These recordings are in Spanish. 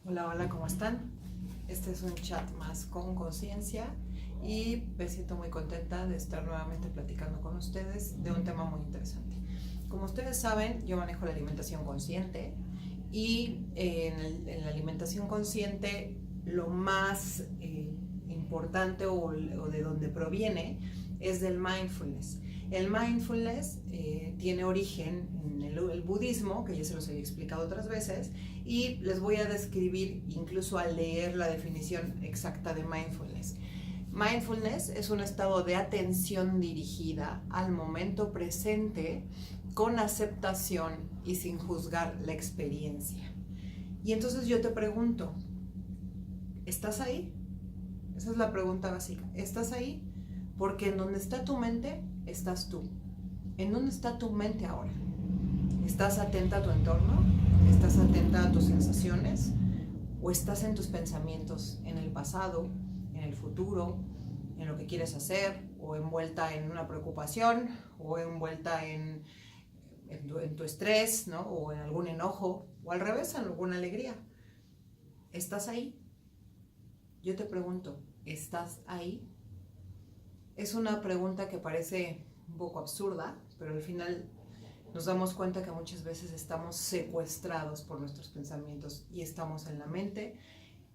Hola, hola, ¿cómo están? Este es un chat más con conciencia y me siento muy contenta de estar nuevamente platicando con ustedes de un tema muy interesante. Como ustedes saben, yo manejo la alimentación consciente y en la alimentación consciente lo más importante o de donde proviene es del mindfulness. El mindfulness tiene origen en el budismo, que ya se los he explicado otras veces, y les voy a describir, incluso al leer la definición exacta de mindfulness. Mindfulness es un estado de atención dirigida al momento presente con aceptación y sin juzgar la experiencia. Y entonces yo te pregunto, ¿estás ahí? Esa es la pregunta básica. ¿Estás ahí? Porque en donde está tu mente, estás tú. ¿En dónde está tu mente ahora? ¿Estás atenta a tu entorno? ¿Estás atenta a tus sensaciones? ¿O estás en tus pensamientos, en el pasado, en el futuro, en lo que quieres hacer, o envuelta en una preocupación, o envuelta en tu estrés, ¿no? O en algún enojo, o al revés, en alguna alegría? ¿Estás ahí? Yo te pregunto, ¿estás ahí? Es una pregunta que parece un poco absurda, pero al final nos damos cuenta que muchas veces estamos secuestrados por nuestros pensamientos y estamos en la mente,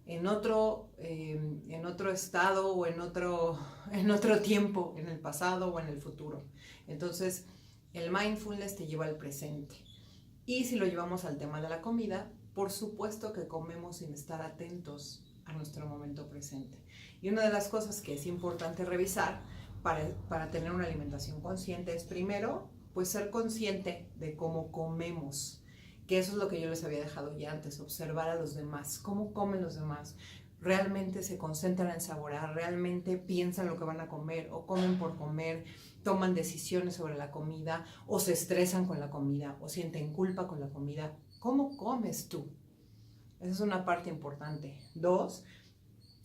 en otro estado o en otro tiempo, en el pasado o en el futuro. Entonces, el mindfulness te lleva al presente. Y si lo llevamos al tema de la comida, por supuesto que comemos sin estar atentos a nuestro momento presente. Y una de las cosas que es importante revisar para tener una alimentación consciente es primero, pues ser consciente de cómo comemos, que eso es lo que yo les había dejado ya antes, observar a los demás, cómo comen los demás, realmente se concentran en saborear, realmente piensan lo que van a comer o comen por comer, toman decisiones sobre la comida o se estresan con la comida o sienten culpa con la comida. ¿Cómo comes tú? Esa es una parte importante. Dos,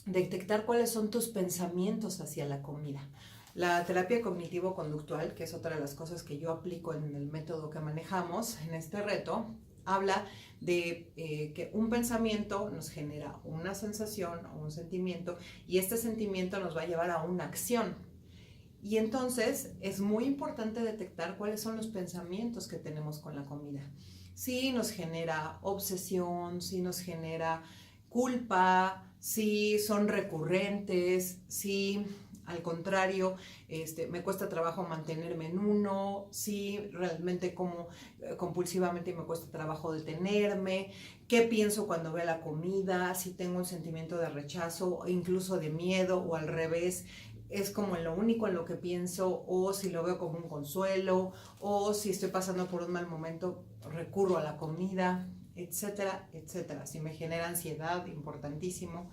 detectar cuáles son tus pensamientos hacia la comida. La terapia cognitivo-conductual, que es otra de las cosas que yo aplico en el método que manejamos en este reto, habla de que un pensamiento nos genera una sensación o un sentimiento y este sentimiento nos va a llevar a una acción. Y entonces es muy importante detectar cuáles son los pensamientos que tenemos con la comida. Si nos genera obsesión, si nos genera culpa, si son recurrentes, si al contrario me cuesta trabajo mantenerme en uno, si realmente como compulsivamente me cuesta trabajo detenerme, qué pienso cuando veo la comida, si tengo un sentimiento de rechazo, incluso de miedo o al revés, es como lo único en lo que pienso, o si lo veo como un consuelo, o si estoy pasando por un mal momento, recurro a la comida, etcétera, etcétera. Si me genera ansiedad, importantísimo.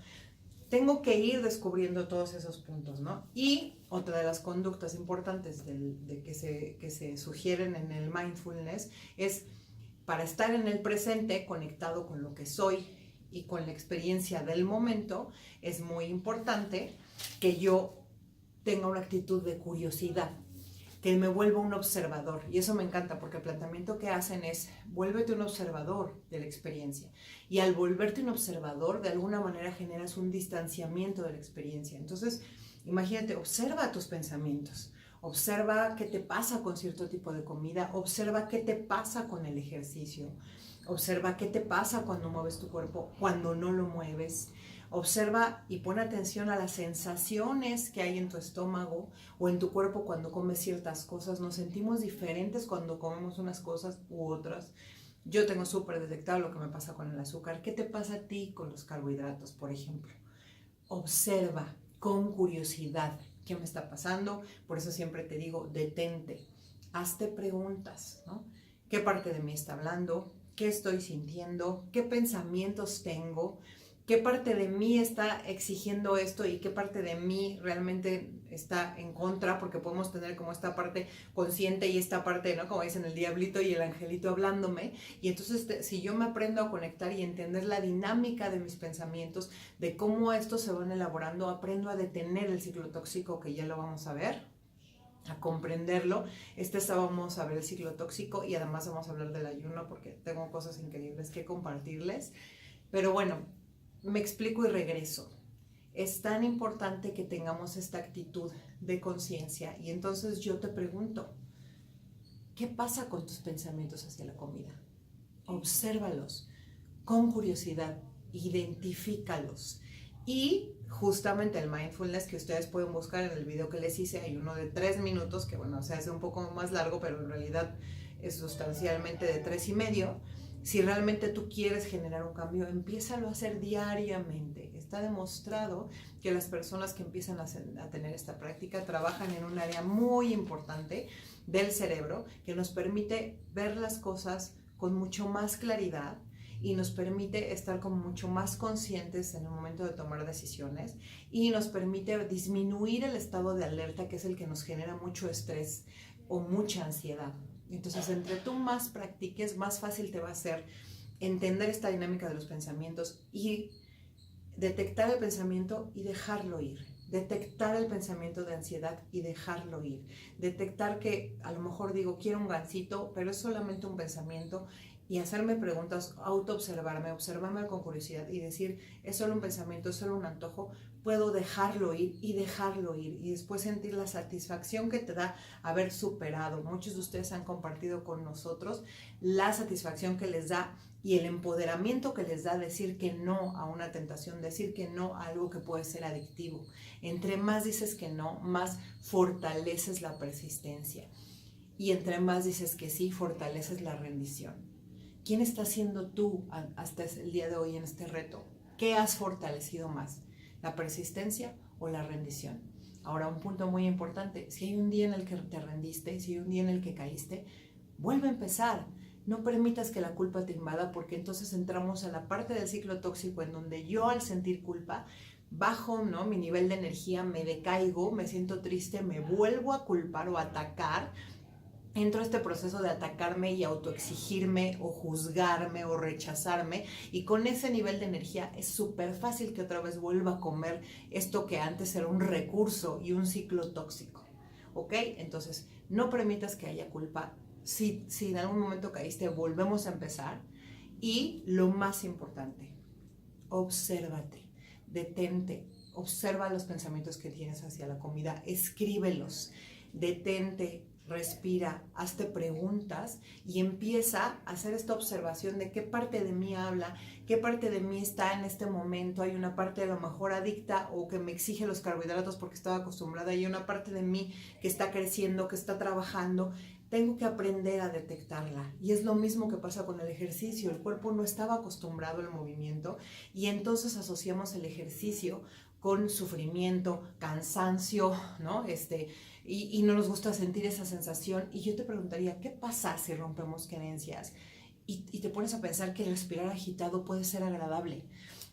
Tengo que ir descubriendo todos esos puntos, ¿no? Y otra de las conductas importantes que se sugieren en el mindfulness es para estar en el presente, conectado con lo que soy y con la experiencia del momento, es muy importante que yo tenga una actitud de curiosidad, que me vuelva un observador. Y eso me encanta porque el planteamiento que hacen es, vuélvete un observador de la experiencia. Y al volverte un observador, de alguna manera generas un distanciamiento de la experiencia. Entonces, imagínate, observa tus pensamientos. Observa qué te pasa con cierto tipo de comida. Observa qué te pasa con el ejercicio. Observa qué te pasa cuando mueves tu cuerpo, cuando no lo mueves. Observa y pon atención a las sensaciones que hay en tu estómago o en tu cuerpo cuando comes ciertas cosas. Nos sentimos diferentes cuando comemos unas cosas u otras. Yo tengo súper detectado lo que me pasa con el azúcar. ¿Qué te pasa a ti con los carbohidratos, por ejemplo? Observa con curiosidad qué me está pasando. Por eso siempre te digo, detente. Hazte preguntas, ¿no? ¿Qué parte de mí está hablando? ¿Qué estoy sintiendo? ¿Qué pensamientos tengo? ¿Qué parte de mí está exigiendo esto y qué parte de mí realmente está en contra? Porque podemos tener como esta parte consciente y esta parte, ¿no? Como dicen, el diablito y el angelito hablándome. Y entonces, si yo me aprendo a conectar y entender la dinámica de mis pensamientos, de cómo estos se van elaborando, aprendo a detener el ciclo tóxico, que ya lo vamos a ver, a comprenderlo. Vamos a ver el ciclo tóxico y además vamos a hablar del ayuno porque tengo cosas increíbles que compartirles. Pero bueno, Me explico y regreso. Es tan importante que tengamos esta actitud de conciencia y entonces yo te pregunto, ¿qué pasa con tus pensamientos hacia la comida? Obsérvalos con curiosidad, identifícalos. Y justamente el mindfulness que ustedes pueden buscar en el video que les hice, hay uno de 3 minutos, que bueno, se hace un poco más largo, pero en realidad es sustancialmente de 3 y medio. Si realmente tú quieres generar un cambio, empiézalo a hacer diariamente. Está demostrado que las personas que empiezan a tener esta práctica trabajan en un área muy importante del cerebro que nos permite ver las cosas con mucho más claridad y nos permite estar como mucho más conscientes en el momento de tomar decisiones y nos permite disminuir el estado de alerta, que es el que nos genera mucho estrés o mucha ansiedad. Entonces, entre tú más practiques, más fácil te va a ser entender esta dinámica de los pensamientos y detectar el pensamiento y dejarlo ir. Detectar el pensamiento de ansiedad y dejarlo ir. Detectar que a lo mejor digo, quiero un gansito, pero es solamente un pensamiento, y hacerme preguntas, autoobservarme, observarme con curiosidad y decir, es solo un pensamiento, es solo un antojo, puedo dejarlo ir y después sentir la satisfacción que te da haber superado. Muchos de ustedes han compartido con nosotros la satisfacción que les da y el empoderamiento que les da decir que no a una tentación, decir que no a algo que puede ser adictivo. Entre más dices que no, más fortaleces la persistencia. Y entre más dices que sí, fortaleces la rendición. ¿Quién estás siendo tú hasta el día de hoy en este reto? ¿Qué has fortalecido más? ¿La persistencia o la rendición? Ahora, un punto muy importante, si hay un día en el que te rendiste, si hay un día en el que caíste, vuelve a empezar. No permitas que la culpa te invada, porque entonces entramos a la parte del ciclo tóxico en donde yo, al sentir culpa, bajo, ¿no?, mi nivel de energía, me decaigo, me siento triste, me vuelvo a culpar o a atacar. Entro a este proceso de atacarme y autoexigirme o juzgarme o rechazarme, y con ese nivel de energía es súper fácil que otra vez vuelva a comer esto que antes era un recurso y un ciclo tóxico, ¿ok? Entonces, no permitas que haya culpa. Si en algún momento caíste, volvemos a empezar. Y lo más importante, obsérvate, detente, observa los pensamientos que tienes hacia la comida, escríbelos, detente, respira, hazte preguntas y empieza a hacer esta observación de qué parte de mí habla, qué parte de mí está en este momento. Hay una parte a lo mejor adicta o que me exige los carbohidratos porque estaba acostumbrada, hay una parte de mí que está creciendo, que está trabajando. Tengo que aprender a detectarla. Y es lo mismo que pasa con el ejercicio. El cuerpo no estaba acostumbrado al movimiento y entonces asociamos el ejercicio con sufrimiento, cansancio, ¿no? Y no nos gusta sentir esa sensación. Y yo te preguntaría, ¿qué pasa si rompemos creencias? Y te pones a pensar que el respirar agitado puede ser agradable.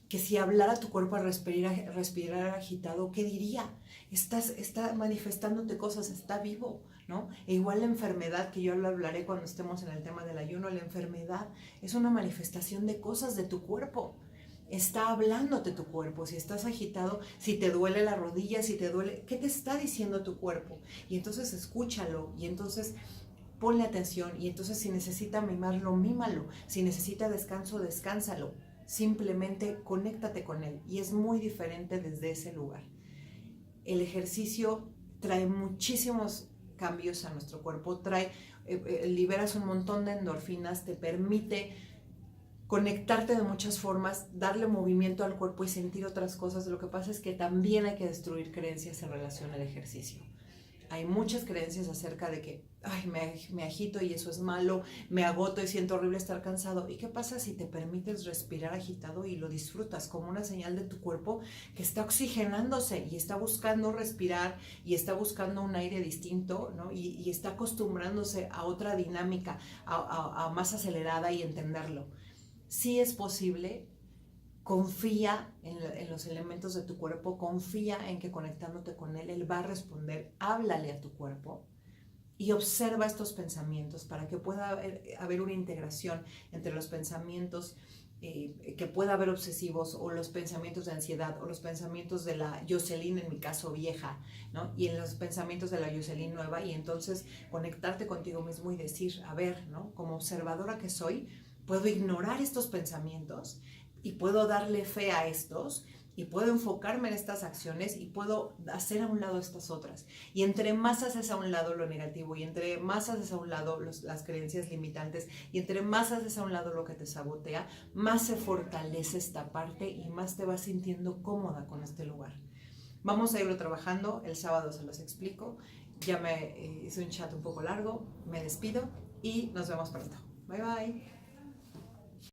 Que si hablara tu cuerpo a respirar agitado, ¿qué diría? Está manifestándote cosas, está vivo, ¿no? E igual la enfermedad, que yo lo hablaré cuando estemos en el tema del ayuno, la enfermedad es una manifestación de cosas de tu cuerpo. Está hablándote tu cuerpo. Si estás agitado, si te duele la rodilla, si te duele, ¿qué te está diciendo tu cuerpo? Y entonces escúchalo, y entonces ponle atención, y entonces si necesita mimarlo, mímalo, si necesita descanso, descánsalo. Simplemente conéctate con él, y es muy diferente desde ese lugar. El ejercicio trae muchísimos cambios a nuestro cuerpo, liberas un montón de endorfinas, te permite conectarte de muchas formas, darle movimiento al cuerpo y sentir otras cosas. Lo que pasa es que también hay que destruir creencias en relación al ejercicio. Hay muchas creencias acerca de que me agito y eso es malo, me agoto y siento horrible estar cansado. ¿Y qué pasa si te permites respirar agitado y lo disfrutas como una señal de tu cuerpo que está oxigenándose y está buscando respirar y está buscando un aire distinto, ¿no? Y está acostumbrándose a otra dinámica, a más acelerada, y entenderlo? Sí es posible. Confía en los elementos de tu cuerpo, confía en que conectándote con él va a responder. Háblale a tu cuerpo y observa estos pensamientos para que pueda haber una integración entre los pensamientos que pueda haber obsesivos, o los pensamientos de ansiedad, o los pensamientos de la Jocelyn, en mi caso vieja, ¿no? Y en los pensamientos de la Jocelyn nueva, y entonces conectarte contigo mismo y decir, a ver, ¿no?, como observadora que soy, puedo ignorar estos pensamientos, y puedo darle fe a estos y puedo enfocarme en estas acciones y puedo hacer a un lado estas otras. Y entre más haces a un lado lo negativo y entre más haces a un lado las creencias limitantes y entre más haces a un lado lo que te sabotea, más se fortalece esta parte y más te vas sintiendo cómoda con este lugar. Vamos a irlo trabajando, el sábado se los explico. Ya me hice un chat un poco largo, me despido y nos vemos pronto. Bye bye.